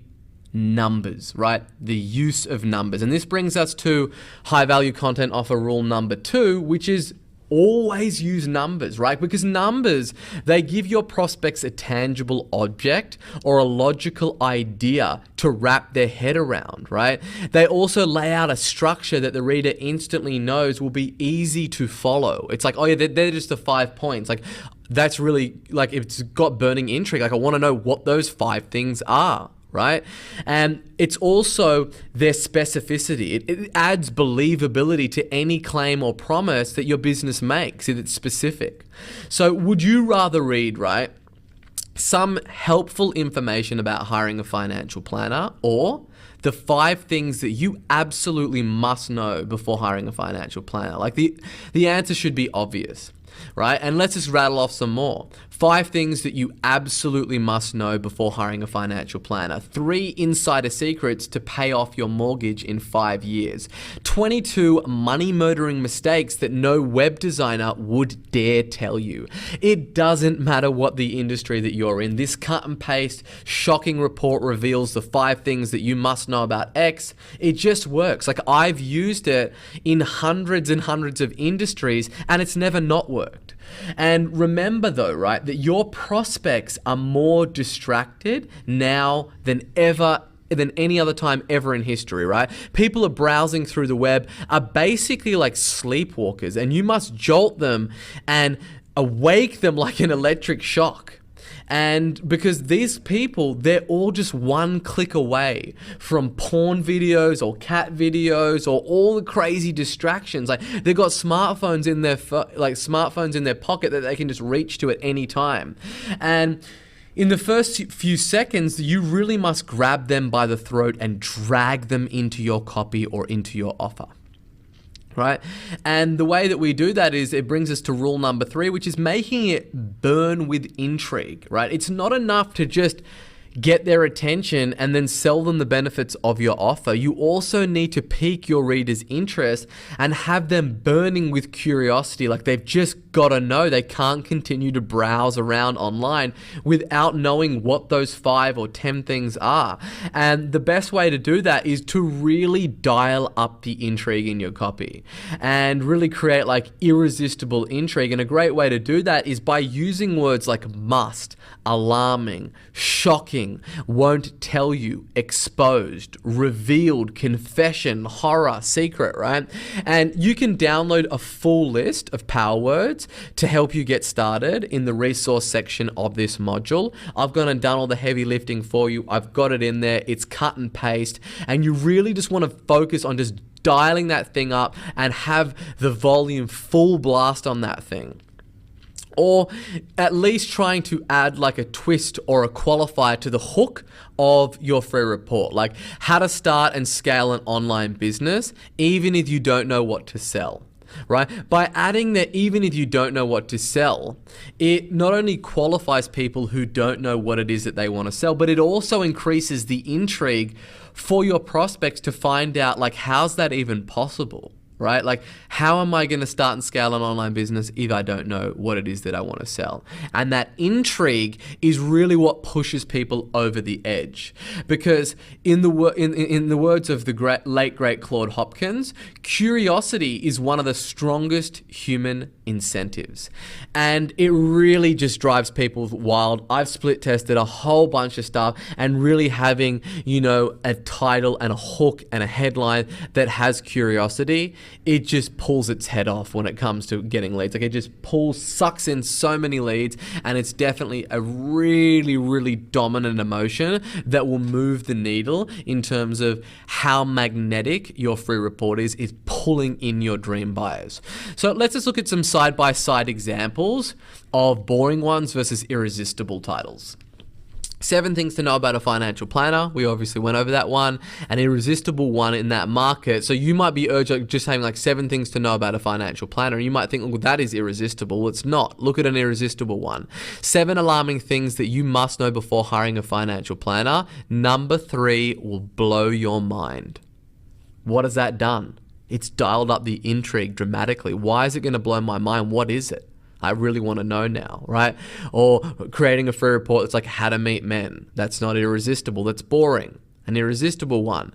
numbers, right? The use of numbers. And this brings us to high value content offer rule number 2, which is always use numbers, right? Because numbers, they give your prospects a tangible object or a logical idea to wrap their head around, right? They also lay out a structure that the reader instantly knows will be easy to follow. It's like, oh yeah, they're just the 5 points. Like, that's really, like, it's got burning intrigue. Like, I want to know what those 5 things are, right? And it's also their specificity. It adds believability to any claim or promise that your business makes if it's specific. So would you rather read, right, some helpful information about hiring a financial planner, or the 5 things that you absolutely must know before hiring a financial planner? Like, the answer should be obvious, right? And let's just rattle off some more. 5 things that you absolutely must know before hiring a financial planner. 3 insider secrets to pay off your mortgage in 5 years. 22 money murdering mistakes that no web designer would dare tell you. It doesn't matter what the industry that you're in. This cut and paste shocking report reveals the 5 things that you must know about X. It just works. Like, I've used it in hundreds and hundreds of industries, and it's never not worked. And remember though, right, that your prospects are more distracted now than any other time ever in history, right? People are browsing through the web, are basically like sleepwalkers, and you must jolt them and awake them like an electric shock. And because these people, they're all just one click away from porn videos or cat videos or all the crazy distractions. Like, they've got smartphones in their pocket that they can just reach to at any time. And in the first few seconds, you really must grab them by the throat and drag them into your copy or into your offer. Right? And the way that we do that is, it brings us to rule number 3, which is making it burn with intrigue, right? It's not enough to just get their attention and then sell them the benefits of your offer. You also need to pique your reader's interest and have them burning with curiosity. Like, they've just got to know. They can't continue to browse around online without knowing what those 5 or 10 things are. And the best way to do that is to really dial up the intrigue in your copy and really create like irresistible intrigue. And a great way to do that is by using words like must, alarming, shocking, won't tell you, exposed, revealed, confession, horror, secret, right? And you can download a full list of power words to help you get started in the resource section of this module. I've gone and done all the heavy lifting for you. I've got it in there. It's cut and paste. And you really just want to focus on just dialing that thing up and have the volume full blast on that thing. Or at least trying to add like a twist or a qualifier to the hook of your free report, like how to start and scale an online business, even if you don't know what to sell. right? By adding that even if you don't know what to sell, it not only qualifies people who don't know what it is that they want to sell, but it also increases the intrigue for your prospects to find out, like, how's that even possible? Right? Like, how am I going to start and scale an online business if I don't know what it is that I want to sell? And that intrigue is really what pushes people over the edge. Because in the words of the late great Claude Hopkins, curiosity is one of the strongest human incentives. And it really just drives people wild. I've split tested a whole bunch of stuff, and really having, you know, a title and a hook and a headline that has curiosity, it just pulls its head off when it comes to getting leads. Like, it just sucks in so many leads, and it's definitely a really, really dominant emotion that will move the needle in terms of how magnetic your free report is pulling in your dream buyers. So let's just look at some side-by-side examples of boring ones versus irresistible titles. 7 things to know about a financial planner. We obviously went over that one. An irresistible one in that market. So you might be urged just having like 7 things to know about a financial planner. You might think, well, that is irresistible. It's not. Look at an irresistible one. 7 alarming things that you must know before hiring a financial planner. Number 3 will blow your mind. What has that done? It's dialed up the intrigue dramatically. Why is it going to blow my mind? What is it? I really want to know now, right? Or creating a free report that's like how to meet men. That's not irresistible. That's boring. An irresistible one.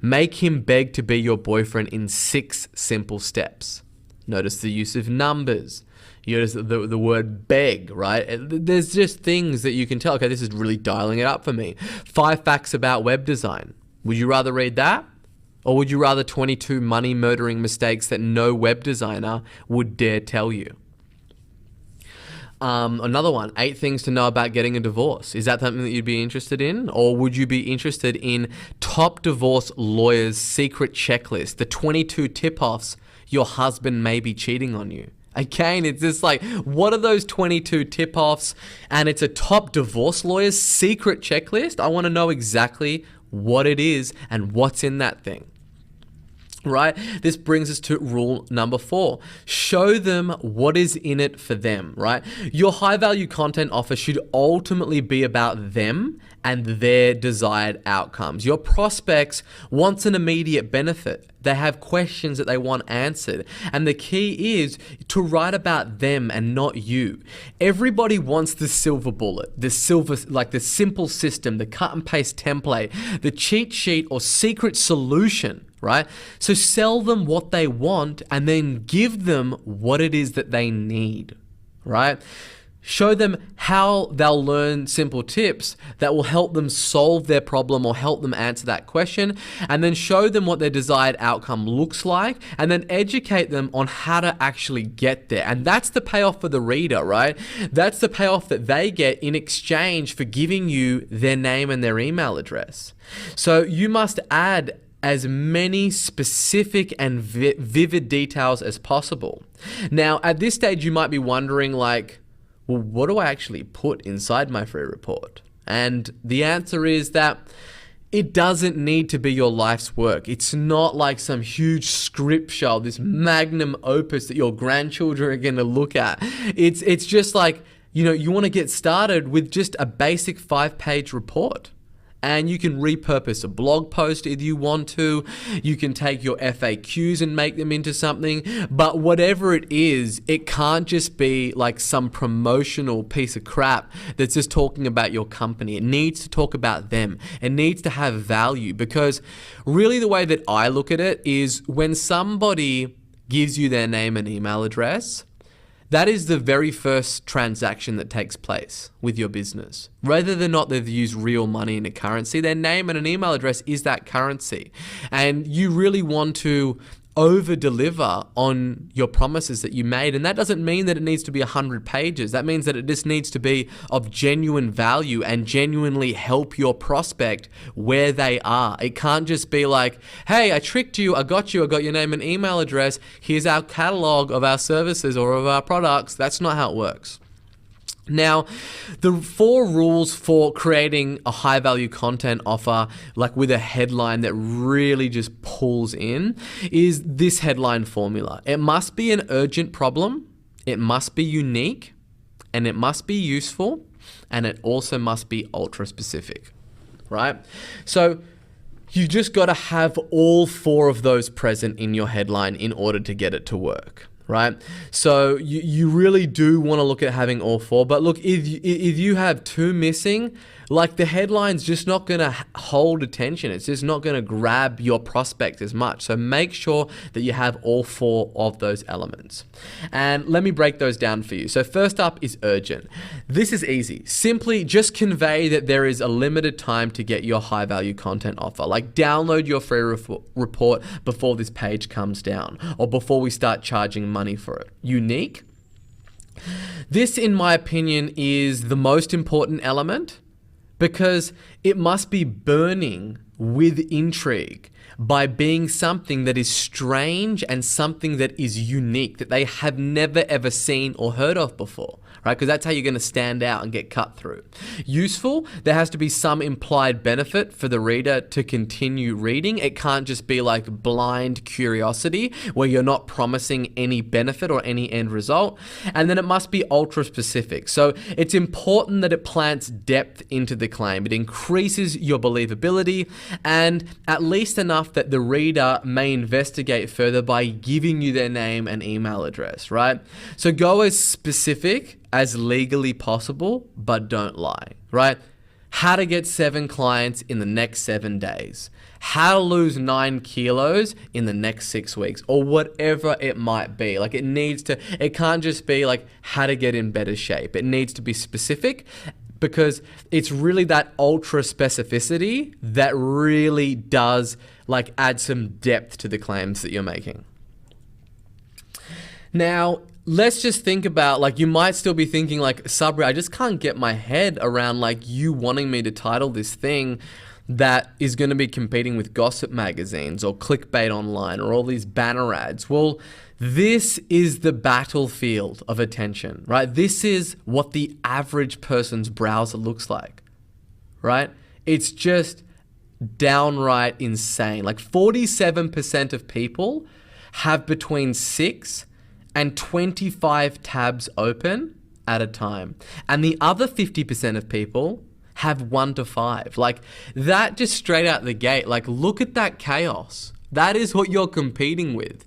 Make him beg to be your boyfriend in 6 simple steps. Notice the use of numbers. You notice the word beg, right? There's just things that you can tell. Okay, this is really dialing it up for me. 5 facts about web design. Would you rather read that? Or would you rather 22 money murdering mistakes that no web designer would dare tell you? Another one, 8 things to know about getting a divorce. Is that something that you'd be interested in? Or would you be interested in top divorce lawyers' secret checklist, the 22 tip-offs your husband may be cheating on you? Again, it's just like, what are those 22 tip-offs? And it's a top divorce lawyer's secret checklist. I want to know exactly what it is and what's in that thing. Right? This brings us to rule number 4. Show them what is in it for them, right? Your high value content offer should ultimately be about them and their desired outcomes. Your prospects want an immediate benefit. They have questions that they want answered. And the key is to write about them and not you. Everybody wants the silver bullet, the simple system, the cut and paste template, the cheat sheet or secret solution. Right? So sell them what they want and then give them what it is that they need, right? Show them how they'll learn simple tips that will help them solve their problem or help them answer that question, and then show them what their desired outcome looks like, and then educate them on how to actually get there. And that's the payoff for the reader, right? That's the payoff that they get in exchange for giving you their name and their email address. So you must add as many specific and vivid details as possible. Now, at this stage, you might be wondering, like, well, what do I actually put inside my free report? And the answer is that it doesn't need to be your life's work. It's not like some huge scripture, this magnum opus that your grandchildren are going to look at. It's just like, you know, you want to get started with just a basic 5-page report. And you can repurpose a blog post if you want to. You can take your FAQs and make them into something. But whatever it is, it can't just be like some promotional piece of crap that's just talking about your company. It needs to talk about them. It needs to have value, because really the way that I look at it is when somebody gives you their name and email address, that is the very first transaction that takes place with your business. Whether or not they've used real money in a currency, their name and an email address is that currency. And you really want to over-deliver on your promises that you made. And that doesn't mean that it needs to be 100 pages. That means that it just needs to be of genuine value and genuinely help your prospect where they are. It can't just be like, hey, I tricked you, I got your name and email address, here's our catalog of our services or of our products. That's not how it works. Now, the 4 rules for creating a high value content offer, like with a headline that really just pulls in, is this headline formula. It must be an urgent problem, it must be unique, and it must be useful, and it also must be ultra specific, right? So you just got to have all 4 of those present in your headline in order to get it to work. Right? So you really do want to look at having all 4. But look, if you have 2 missing, like the headline's just not going to hold attention. It's just not going to grab your prospect as much. So make sure that you have all 4 of those elements. And let me break those down for you. So first up is urgent. This is easy. Simply just convey that there is a limited time to get your high value content offer. Like download your free report before this page comes down or before we start charging money for it. Unique. This, in my opinion, is the most important element, because it must be burning with intrigue by being something that is strange and something that is unique, that they have never ever seen or heard of before, right? Because that's how you're going to stand out and get cut through. Useful, there has to be some implied benefit for the reader to continue reading. It can't just be like blind curiosity where you're not promising any benefit or any end result. And then it must be ultra specific. So it's important that it plants depth into the claim. It increases your believability and at least enough that the reader may investigate further by giving you their name and email address, right? So go as specific as legally possible, but don't lie, right? How to get 7 clients in the next 7 days. How to lose 9 kilos in the next 6 weeks, or whatever it might be. Like it can't just be like how to get in better shape. It needs to be specific, because it's really that ultra specificity that really does like add some depth to the claims that you're making. Now, let's just think about, like, you might still be thinking like, Sabri, I just can't get my head around like you wanting me to title this thing that is going to be competing with gossip magazines or clickbait online or all these banner ads. Well, this is the battlefield of attention, right? This is what the average person's browser looks like, right? It's just downright insane. Like 47% of people have between 6 and 25 tabs open at a time. And the other 50% of people have 1 to 5. Like that, just straight out the gate, like look at that chaos. That is what you're competing with.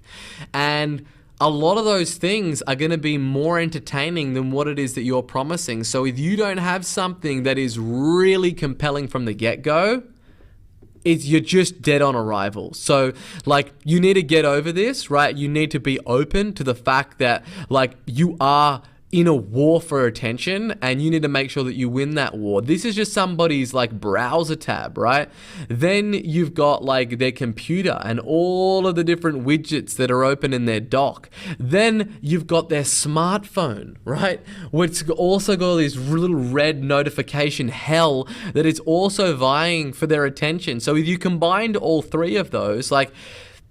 And a lot of those things are going to be more entertaining than what it is that you're promising. So if you don't have something that is really compelling from the get-go, you're just dead on arrival. So like you need to get over this, right? You need to be open to the fact that like you are in a war for attention and you need to make sure that you win that war. This is just somebody's like browser tab, right? Then you've got like their computer and all of the different widgets that are open in their dock. Then you've got their smartphone, right? Which also got this little red notification hell that is also vying for their attention. So if you combined all 3 of those, like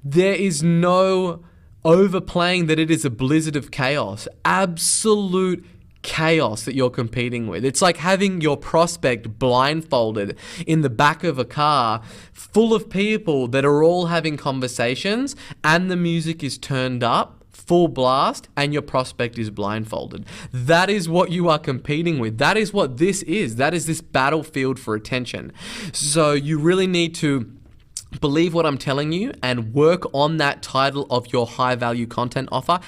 there is no overplaying that it is a blizzard of chaos, absolute chaos that you're competing with. It's like having your prospect blindfolded in the back of a car full of people that are all having conversations and the music is turned up full blast and your prospect is blindfolded. That is what you are competing with. That is what this is. That is this battlefield for attention. So you really need to believe what I'm telling you and work on that title of your high value content offer.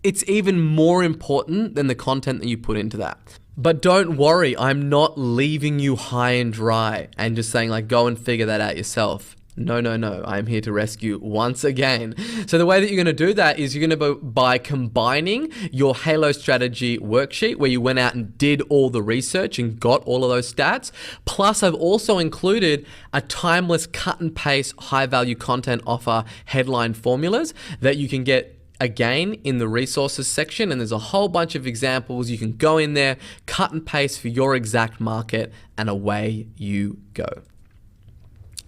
It's even more important than the content that you put into that. But don't worry, I'm not leaving you high and dry and just saying like, go and figure that out yourself. No, I'm here to rescue once again. So the way that you're going to do that is you're going to by combining your Halo strategy worksheet where you went out and did all the research and got all of those stats. Plus I've also included a timeless cut and paste high value content offer headline formulas that you can get again in the resources section, and there's a whole bunch of examples. You can go in there, cut and paste for your exact market, and away you go.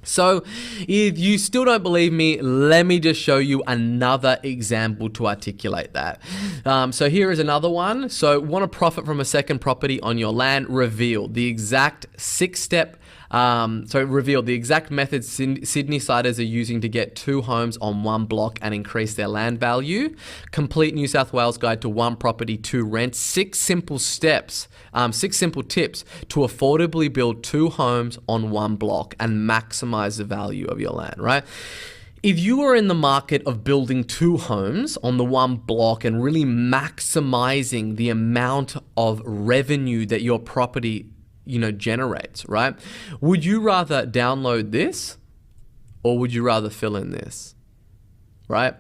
So if you still don't believe me, let me just show you another example to articulate that. So here is another one. So want to profit from a second property on your land? Reveal the exact reveal the exact method Sydney siders are using to get 2 homes on one block and increase their land value. Complete New South Wales guide to one property to rent. 6 simple steps, 6 simple tips to affordably build 2 homes on one block and maximize the value of your land, right? If you are in the market of building 2 homes on the one block and really maximizing the amount of revenue that your property generates, right? Would you rather download this or would you rather fill in this, right?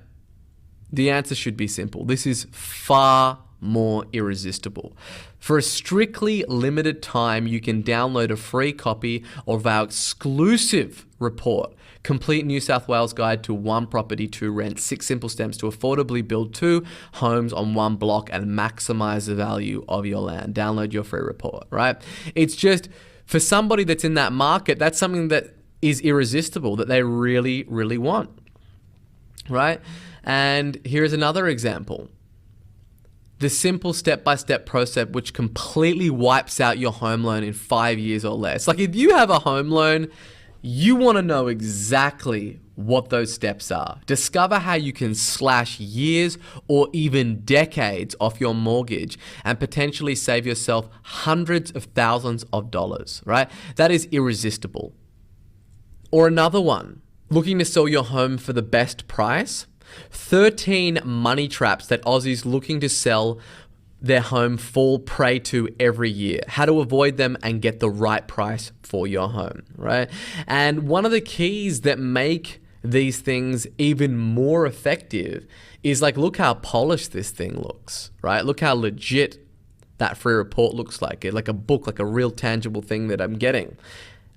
The answer should be simple. This is far more irresistible. For a strictly limited time, you can download a free copy of our exclusive report, Complete New South Wales Guide to One Property to Rent, 6 simple steps to affordably build 2 homes on one block and maximize the value of your land. Download your free report, right? It's just, for somebody that's in that market, that's something that is irresistible, that they really, really want, right? And here's another example. The simple step-by-step process which completely wipes out your home loan in 5 years or less. Like if you have a home loan, you want to know exactly what those steps are. Discover how you can slash years or even decades off your mortgage and potentially save yourself hundreds of thousands of dollars, right? That is irresistible. Or another one, looking to sell your home for the best price? 13 money traps that Aussies looking to sell their home fall prey to every year. How to avoid them and get the right price for your home, right? And one of the keys that make these things even more effective is like, look how polished this thing looks, right? Look how legit that free report looks like. It's like a book, like a real tangible thing that I'm getting.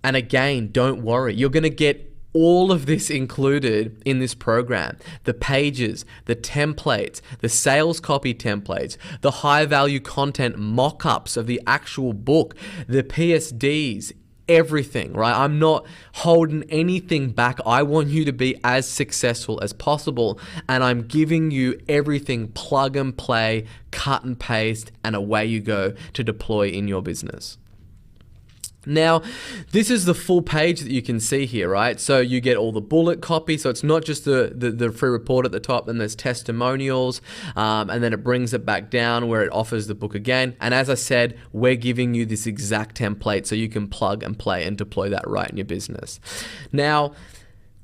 And again, don't worry, you're going to get all of this included in this program. The pages, the templates, the sales copy templates, the high value content mock-ups of the actual book, the PSDs, everything, right? I'm not holding anything back. I want you to be as successful as possible, and I'm giving you everything plug and play, cut and paste, and away you go to deploy in your business. Now, this is the full page that you can see here, right? So you get all the bullet copy. So it's not just the free report at the top, then there's testimonials, and then it brings it back down where it offers the book again. And as I said, we're giving you this exact template so you can plug and play and deploy that right in your business. Now,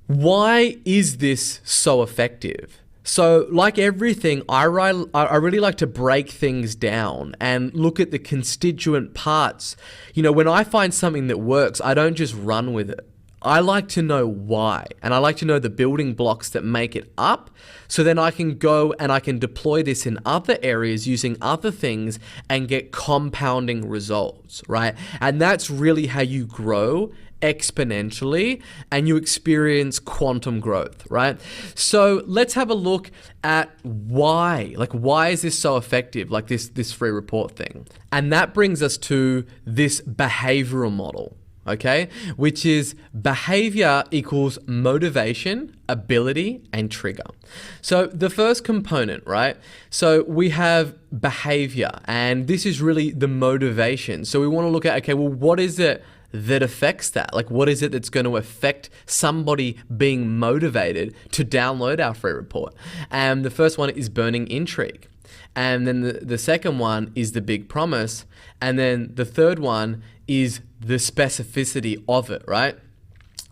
why is this so effective? So like everything, I really like to break things down and look at the constituent parts. You know, when I find something that works, I don't just run with it. I like to know why, and I like to know the building blocks that make it up, so then I can go and I can deploy this in other areas using other things and get compounding results, right? And that's really how you grow exponentially and you experience quantum growth, right? So let's have a look at why. Like, why is this so effective, like this free report thing? And that brings us to this behavioral model, okay? Which is behavior equals motivation, ability, and trigger. So the first component, right? So we have behavior, and this is really the motivation. So we want to look at, okay, well, what is it that affects that? Like, what is it that's going to affect somebody being motivated to download our free report? And the first one is burning intrigue. And then the second one is the big promise. And then the third one is the specificity of it, right?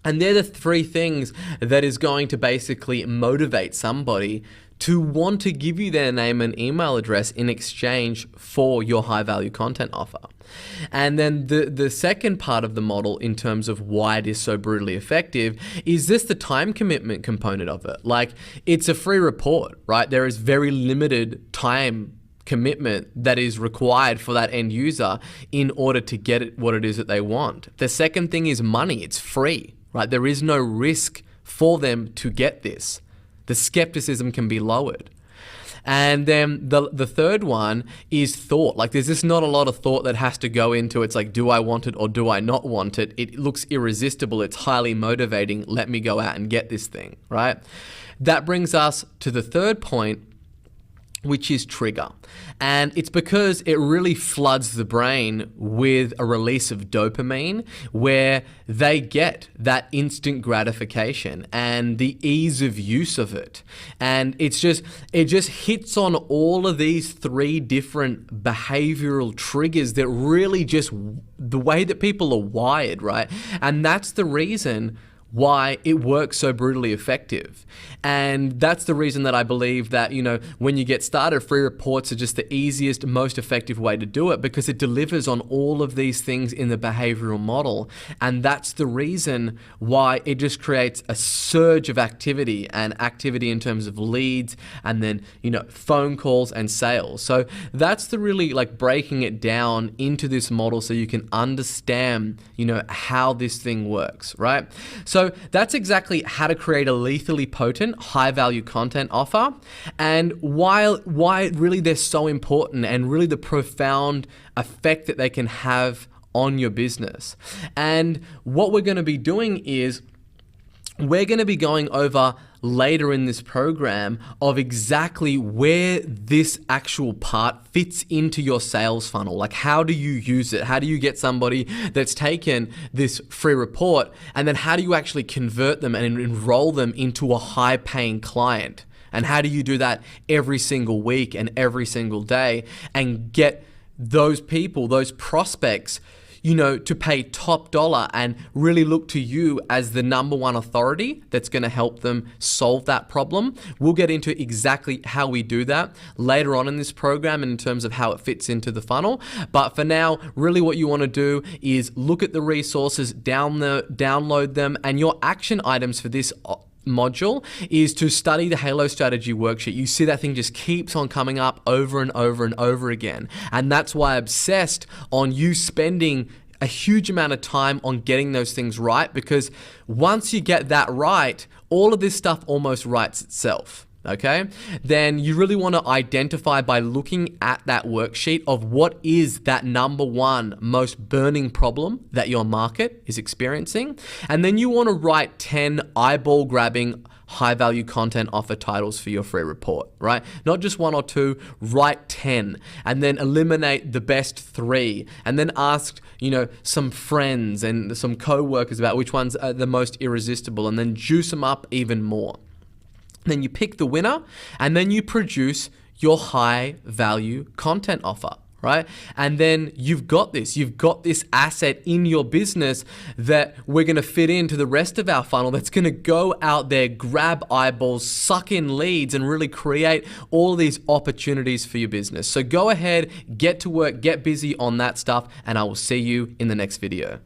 And they're the 3 things that is going to basically motivate somebody to want to give you their name and email address in exchange for your high value content offer. And then the second part of the model in terms of why it is so brutally effective is this the time commitment component of it. Like, it's a free report, right? There is very limited time commitment that is required for that end user in order to get it what it is that they want. The second thing is money. It's free, right? There is no risk for them to get this. The skepticism can be lowered. And then the third one is thought. Like, there's just not a lot of thought that has to go into it. It's like, do I want it or do I not want it? It looks irresistible. It's highly motivating. Let me go out and get this thing, right? That brings us to the third point, which is trigger. And it's because it really floods the brain with a release of dopamine where they get that instant gratification and the ease of use of it. And it just hits on all of these three different behavioral triggers that really just the way that people are wired, right? And that's the reason why it works so brutally effective. And that's the reason that I believe that, you know, when you get started, free reports are just the easiest, most effective way to do it because it delivers on all of these things in the behavioral model. And that's the reason why it just creates a surge of activity and activity in terms of leads and then, you know, phone calls and sales. So that's the really like breaking it down into this model so you can understand, you know, how this thing works, right? So that's exactly how to create a lethally potent, high-value content offer, and why really they're so important and really the profound effect that they can have on your business. And what we're going to be doing is we're going to be going over later in this program of exactly where this actual part fits into your sales funnel. Like, how do you use it? How do you get somebody that's taken this free report and then how do you actually convert them and enroll them into a high paying client? And how do you do that every single week and every single day and get those people, those prospects, you know, to pay top dollar and really look to you as the number one authority that's going to help them solve that problem. We'll get into exactly how we do that later on in this program in terms of how it fits into the funnel. But for now, really what you want to do is look at the resources, download them, and your action items for this module is to study the Halo Strategy worksheet. You see that thing just keeps on coming up over and over and over again. And that's why I'm obsessed on you spending a huge amount of time on getting those things right, because once you get that right, all of this stuff almost writes itself. Okay, then you really want to identify by looking at that worksheet of what is that number one most burning problem that your market is experiencing. And then you want to write 10 eyeball grabbing high value content offer titles for your free report, right? Not just one or two, write 10 and then eliminate the best 3 and then ask, you know, some friends and some co-workers about which ones are the most irresistible and then juice them up even more. Then you pick the winner and then you produce your high value content offer, right? And then you've got this asset in your business that we're going to fit into the rest of our funnel that's going to go out there, grab eyeballs, suck in leads, and really create all these opportunities for your business. So go ahead, get to work, get busy on that stuff, and I will see you in the next video.